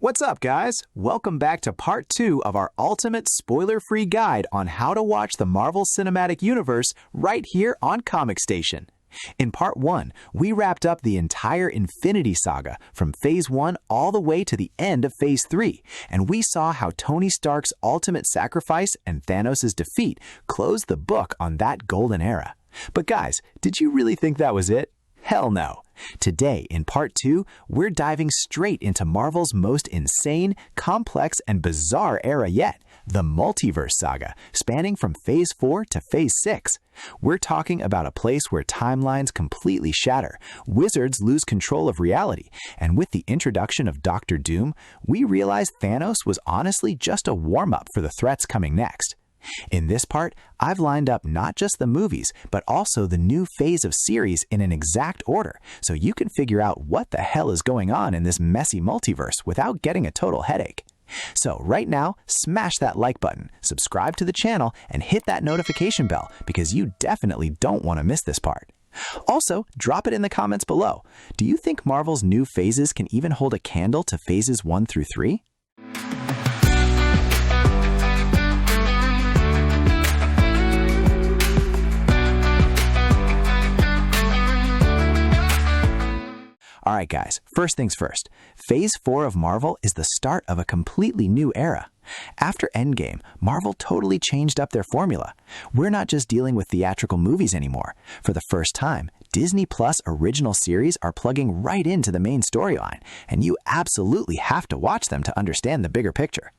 What's up, guys? Welcome back to part 2 of our ultimate spoiler-free guide on how to watch the Marvel Cinematic Universe right here on Comic Station. In part 1, we wrapped up the entire Infinity Saga from Phase 1 all the way to the end of Phase 3, and we saw how Tony Stark's ultimate sacrifice and Thanos' defeat closed the book on that golden era. But guys, did you really think that was it? Hell no. Today, in part 2, we're diving straight into Marvel's most insane, complex, and bizarre era yet, the Multiverse Saga, spanning from Phase 4 to Phase 6. We're talking about a place where timelines completely shatter, wizards lose control of reality, and with the introduction of Doctor Doom, we realize Thanos was honestly just a warm-up for the threats coming next. In this part, I've lined up not just the movies, but also the new phase of series in an exact order, so you can figure out what the hell is going on in this messy multiverse without getting a total headache. So right now, smash that like button, subscribe to the channel, and hit that notification bell because you definitely don't want to miss this part. Also, drop it in the comments below. Do you think Marvel's new phases can even hold a candle to phases 1 through 3? Alright guys, first things first. Phase 4 of Marvel is the start of a completely new era. After Endgame, Marvel totally changed up their formula. We're not just dealing with theatrical movies anymore. For the first time, Disney Plus original series are plugging right into the main storyline, and you absolutely have to watch them to understand the bigger picture.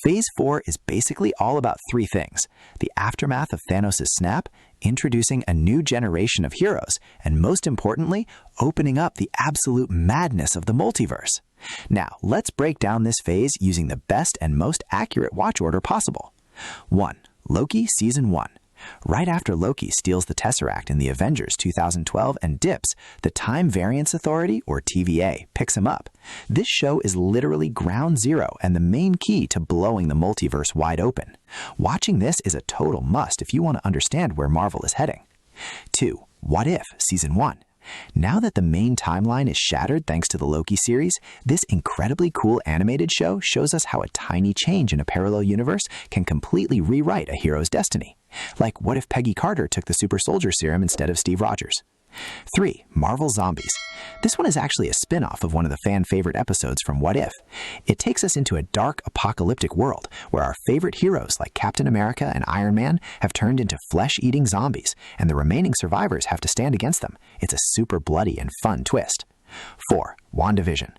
Phase 4 is basically all about 3 things: the aftermath of Thanos' snap, introducing a new generation of heroes, and most importantly, opening up the absolute madness of the multiverse. Now, let's break down this phase using the best and most accurate watch order possible. 1. Loki Season 1. Right after Loki steals the Tesseract in the Avengers 2012 and dips, the Time Variance Authority, or TVA, picks him up. This show is literally ground zero and the main key to blowing the multiverse wide open. Watching this is a total must if you want to understand where Marvel is heading. 2. What If Season 1. Now that the main timeline is shattered thanks to the Loki series, this incredibly cool animated show shows us how a tiny change in a parallel universe can completely rewrite a hero's destiny. Like, what if Peggy Carter took the super soldier serum instead of Steve Rogers? 3. Marvel Zombies. This one is actually a spin-off of one of the fan-favorite episodes from What If. It takes us into a dark, apocalyptic world where our favorite heroes like Captain America and Iron Man have turned into flesh-eating zombies, and the remaining survivors have to stand against them. It's a super bloody and fun twist. 4. WandaVision.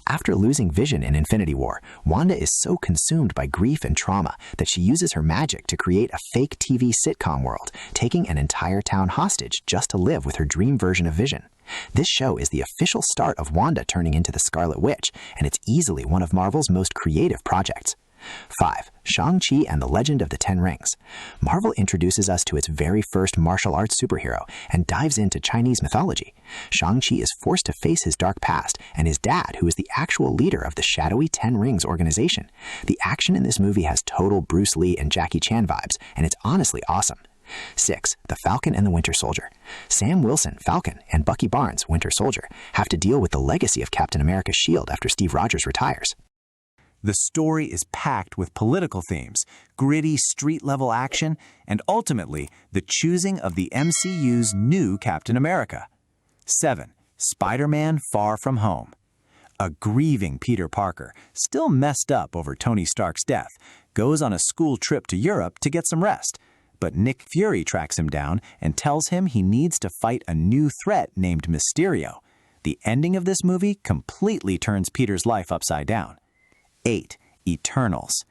After losing Vision in Infinity War, Wanda is so consumed by grief and trauma that she uses her magic to create a fake TV sitcom world, taking an entire town hostage just to live with her dream version of Vision. This show is the official start of Wanda turning into the Scarlet Witch, and it's easily one of Marvel's most creative projects. 5. Shang-Chi and the Legend of the Ten Rings. Marvel introduces us to its very first martial arts superhero and dives into Chinese mythology. Shang-Chi is forced to face his dark past and his dad, who is the actual leader of the shadowy Ten Rings organization. The action in this movie has total Bruce Lee and Jackie Chan vibes, and it's honestly awesome. 6. The Falcon and the Winter Soldier. Sam Wilson, Falcon, and Bucky Barnes, Winter Soldier, have to deal with the legacy of Captain America's shield after Steve Rogers retires. The story is packed with political themes, gritty street-level action, and ultimately, the choosing of the MCU's new Captain America. 7. Spider-Man Far From Home. A grieving Peter Parker, still messed up over Tony Stark's death, goes on a school trip to Europe to get some rest. But Nick Fury tracks him down and tells him he needs to fight a new threat named Mysterio. The ending of this movie completely turns Peter's life upside down. 8. Eternals.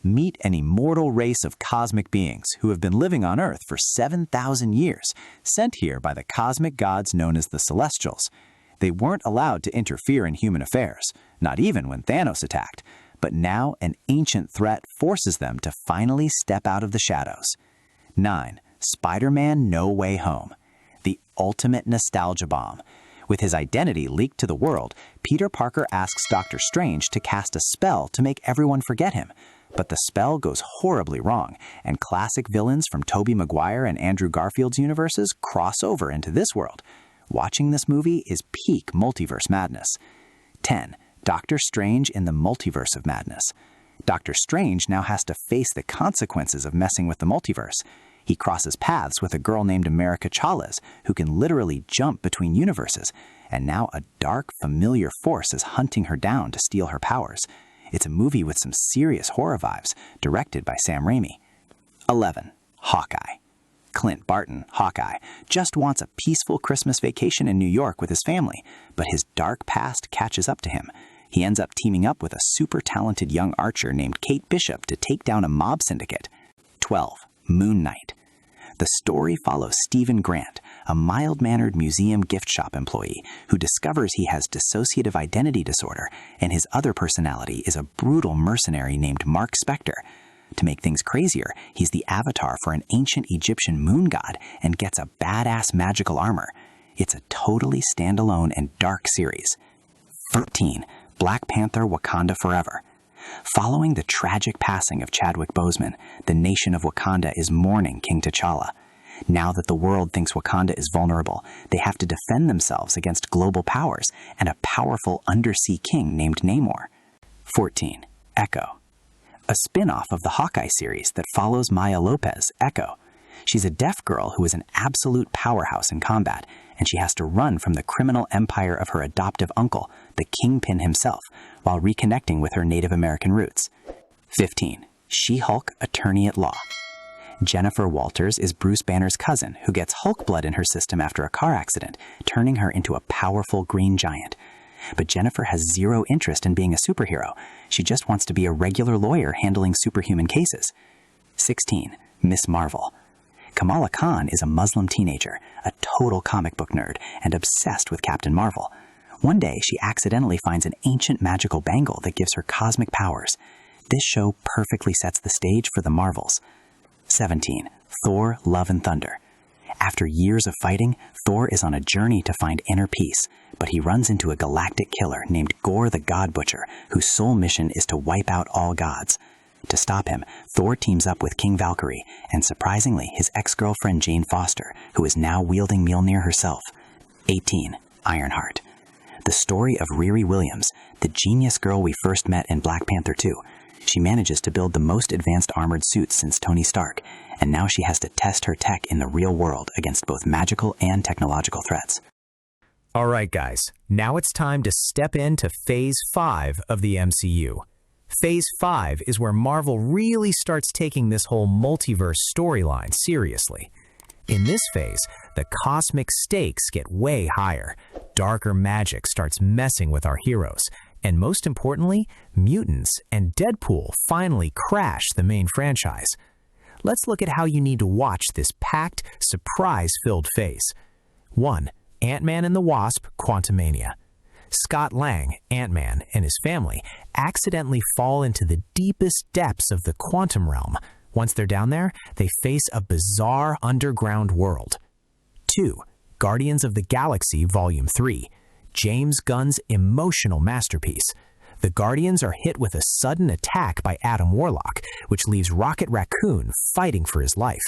Meet an immortal race of cosmic beings who have been living on Earth for 7,000 years, sent here by the cosmic gods known as the Celestials. They weren't allowed to interfere in human affairs, not even when Thanos attacked, but now an ancient threat forces them to finally step out of the shadows. 9. Spider-Man No Way Home. The ultimate nostalgia bomb. With his identity leaked to the world, Peter Parker asks Dr. Strange to cast a spell to make everyone forget him. But the spell goes horribly wrong, and classic villains from Tobey Maguire and Andrew Garfield's universes cross over into this world. Watching this movie is peak multiverse madness. 10. Doctor Strange in the Multiverse of Madness. Doctor Strange now has to face the consequences of messing with the multiverse. He crosses paths with a girl named America Chavez, who can literally jump between universes, and now a dark, familiar force is hunting her down to steal her powers. It's a movie with some serious horror vibes, directed by Sam Raimi. 11. Hawkeye. Clint Barton, Hawkeye, just wants a peaceful Christmas vacation in New York with his family, but his dark past catches up to him. He ends up teaming up with a super talented young archer named Kate Bishop to take down a mob syndicate. 12. Moon Knight. The story follows Stephen Grant, a mild-mannered museum gift shop employee who discovers he has dissociative identity disorder, and his other personality is a brutal mercenary named Mark Spector. To make things crazier, he's the avatar for an ancient Egyptian moon god and gets a badass magical armor. It's a totally standalone and dark series. 13. Black Panther: Wakanda Forever. Following the tragic passing of Chadwick Boseman, the nation of Wakanda is mourning King T'Challa. Now that the world thinks Wakanda is vulnerable, they have to defend themselves against global powers and a powerful undersea king named Namor. 14. Echo. A spin-off of the Hawkeye series that follows Maya Lopez, Echo. She's a deaf girl who is an absolute powerhouse in combat, and she has to run from the criminal empire of her adoptive uncle, the Kingpin himself, while reconnecting with her Native American roots. 15. She-Hulk Attorney at Law. Jennifer Walters is Bruce Banner's cousin who gets Hulk blood in her system after a car accident, turning her into a powerful green giant. But Jennifer has zero interest in being a superhero. She just wants to be a regular lawyer handling superhuman cases. 16. Miss Marvel. Kamala Khan is a Muslim teenager, a total comic book nerd, and obsessed with Captain Marvel. One day, she accidentally finds an ancient magical bangle that gives her cosmic powers. This show perfectly sets the stage for the Marvels. 17. Thor: Love and Thunder. After years of fighting, Thor is on a journey to find inner peace, but he runs into a galactic killer named Gore the God Butcher, whose sole mission is to wipe out all gods. To stop him, Thor teams up with King Valkyrie and, surprisingly, his ex-girlfriend Jane Foster, who is now wielding Mjolnir herself. 18. Ironheart. The story of Riri Williams, the genius girl we first met in Black Panther 2. She manages to build the most advanced armored suits since Tony Stark, and now she has to test her tech in the real world against both magical and technological threats. All right, guys, now it's time to step into Phase 5 of the MCU. Phase 5 is where Marvel really starts taking this whole multiverse storyline seriously. In this phase, the cosmic stakes get way higher. Darker magic starts messing with our heroes. And most importantly, mutants and Deadpool finally crash the main franchise. Let's look at how you need to watch this packed, surprise-filled phase. 1. Ant-Man and the Wasp: Quantumania. Scott Lang, Ant-Man, and his family accidentally fall into the deepest depths of the quantum realm. Once they're down there, they face a bizarre underground world. 2. Guardians of the Galaxy Volume 3. James Gunn's emotional masterpiece. The Guardians are hit with a sudden attack by Adam Warlock, which leaves Rocket Raccoon fighting for his life.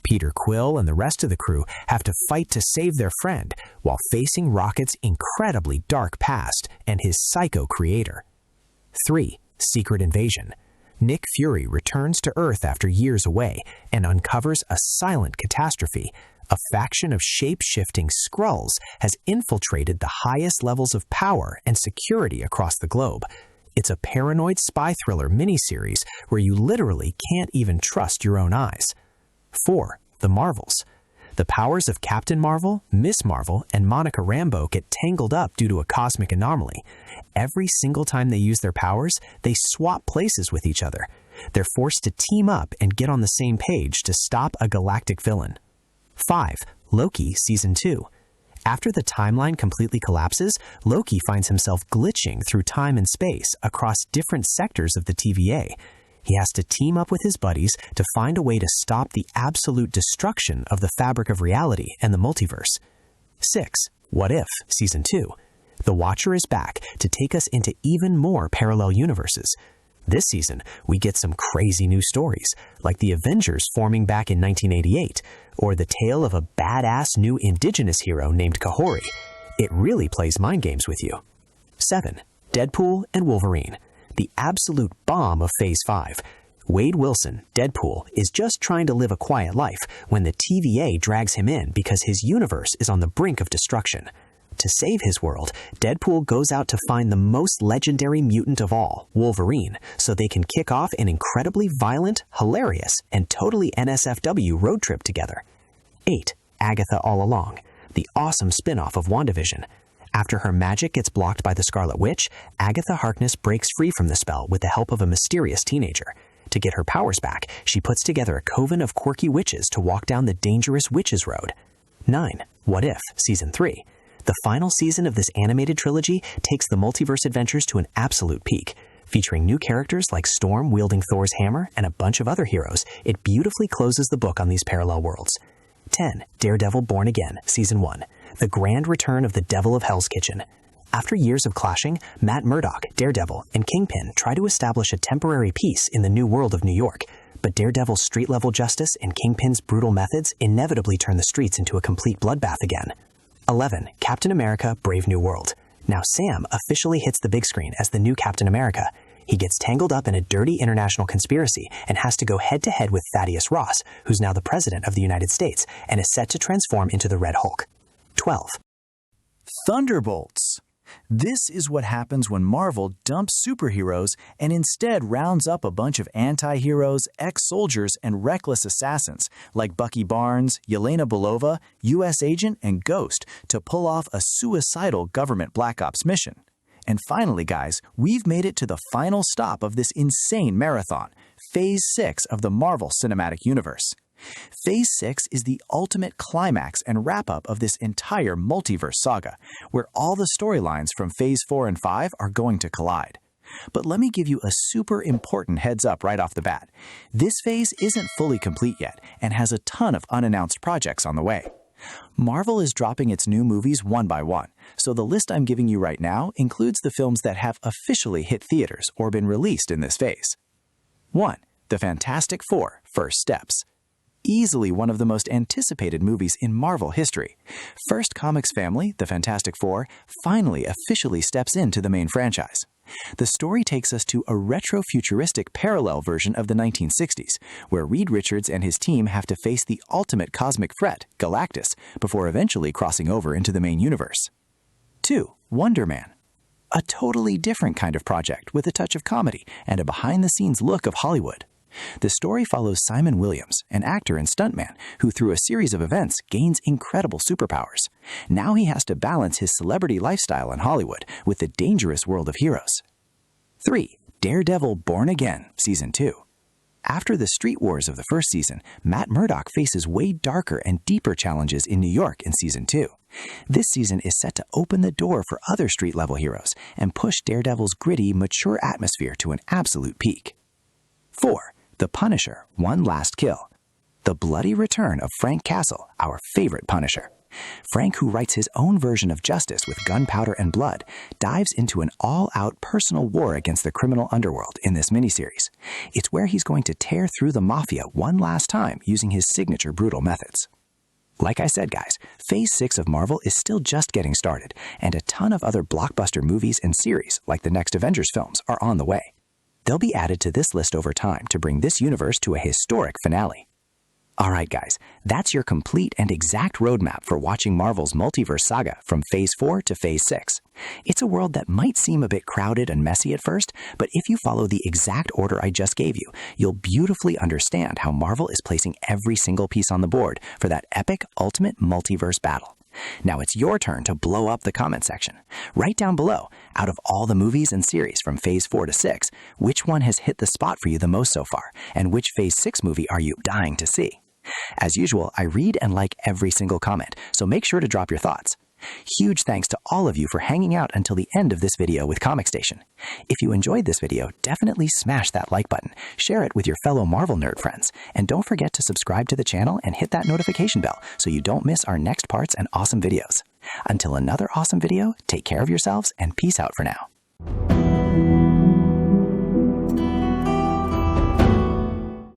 Peter Quill and the rest of the crew have to fight to save their friend while facing Rocket's incredibly dark past and his psycho creator. 3. Secret Invasion. Nick Fury returns to Earth after years away and uncovers a silent catastrophe. A faction of shape-shifting Skrulls has infiltrated the highest levels of power and security across the globe. It's a paranoid spy thriller miniseries where you literally can't even trust your own eyes. 4. The Marvels. The powers of Captain Marvel, Miss Marvel, and Monica Rambeau get tangled up due to a cosmic anomaly. Every single time they use their powers, they swap places with each other. They're forced to team up and get on the same page to stop a galactic villain. 5. Loki Season 2. After the timeline completely collapses, Loki finds himself glitching through time and space across different sectors of the TVA. He has to team up with his buddies to find a way to stop the absolute destruction of the fabric of reality and the multiverse. 6. What If Season 2. The Watcher is back to take us into even more parallel universes. This season, we get some crazy new stories, like the Avengers forming back in 1988, or the tale of a badass new indigenous hero named Kahori. It really plays mind games with you. 7. Deadpool and Wolverine, the absolute bomb of Phase 5. Wade Wilson, Deadpool, is just trying to live a quiet life when the TVA drags him in because his universe is on the brink of destruction. To save his world, Deadpool goes out to find the most legendary mutant of all, Wolverine, so they can kick off an incredibly violent, hilarious, and totally NSFW road trip together. 8. Agatha All Along, the awesome spin-off of WandaVision. After her magic gets blocked by the Scarlet Witch, Agatha Harkness breaks free from the spell with the help of a mysterious teenager. To get her powers back, she puts together a coven of quirky witches to walk down the dangerous witches' road. 9. What If, Season 3. The final season of this animated trilogy takes the multiverse adventures to an absolute peak. Featuring new characters like Storm wielding Thor's hammer and a bunch of other heroes, it beautifully closes the book on these parallel worlds. 10. Daredevil Born Again, Season 1. The grand return of the Devil of Hell's Kitchen. After years of clashing, Matt Murdock, Daredevil, and Kingpin try to establish a temporary peace in the new world of New York, but Daredevil's street-level justice and Kingpin's brutal methods inevitably turn the streets into a complete bloodbath again. 11. Captain America Brave New World. Now Sam officially hits the big screen as the new Captain America. He gets tangled up in a dirty international conspiracy and has to go head-to-head with Thaddeus Ross, who's now the President of the United States, and is set to transform into the Red Hulk. 12. Thunderbolts. This is what happens when Marvel dumps superheroes and instead rounds up a bunch of anti-heroes, ex-soldiers, and reckless assassins like Bucky Barnes, Yelena Belova, U.S. Agent, and Ghost to pull off a suicidal government Black Ops mission. And finally, guys, we've made it to the final stop of this insane marathon, Phase 6 of the Marvel Cinematic Universe. Phase 6 is the ultimate climax and wrap-up of this entire multiverse saga, where all the storylines from Phase 4 and 5 are going to collide. But let me give you a super important heads up right off the bat. This phase isn't fully complete yet and has a ton of unannounced projects on the way. Marvel is dropping its new movies one by one, so the list I'm giving you right now includes the films that have officially hit theaters or been released in this phase. 1. The Fantastic Four: First Steps. Easily one of the most anticipated movies in Marvel history. First comics family, the Fantastic Four, finally officially steps into the main franchise. The story takes us to a retro-futuristic parallel version of the 1960s, where Reed Richards and his team have to face the ultimate cosmic threat, Galactus, before eventually crossing over into the main universe. 2. Wonder Man. A totally different kind of project with a touch of comedy and a behind-the-scenes look of Hollywood. The story follows Simon Williams, an actor and stuntman who through a series of events gains incredible superpowers. Now he has to balance his celebrity lifestyle in Hollywood with the dangerous world of heroes. 3. Daredevil Born Again, Season 2. After the street wars of the first season, Matt Murdock faces way darker and deeper challenges in New York in Season 2. This season is set to open the door for other street-level heroes and push Daredevil's gritty, mature atmosphere to an absolute peak. 4. The Punisher: One Last Kill. The bloody return of Frank Castle, our favorite Punisher. Frank, who writes his own version of justice with gunpowder and blood, dives into an all-out personal war against the criminal underworld in this miniseries. It's where he's going to tear through the mafia one last time using his signature brutal methods. Like I said, guys, Phase 6 of Marvel is still just getting started, and a ton of other blockbuster movies and series, like the next Avengers films, are on the way. They'll be added to this list over time to bring this universe to a historic finale. Alright guys, that's your complete and exact roadmap for watching Marvel's Multiverse Saga from Phase 4 to Phase 6. It's a world that might seem a bit crowded and messy at first, but if you follow the exact order I just gave you, you'll beautifully understand how Marvel is placing every single piece on the board for that epic ultimate multiverse battle. Now it's your turn to blow up the comment section. Write down below, out of all the movies and series from Phase 4 to 6, which one has hit the spot for you the most so far, and which Phase 6 movie are you dying to see? As usual, I read and like every single comment, so make sure to drop your thoughts. Huge thanks to all of you for hanging out until the end of this video with Comic Station. If you enjoyed this video, definitely smash that like button, share it with your fellow Marvel nerd friends, and don't forget to subscribe to the channel and hit that notification bell so you don't miss our next parts and awesome videos. Until another awesome video, take care of yourselves and peace out for now.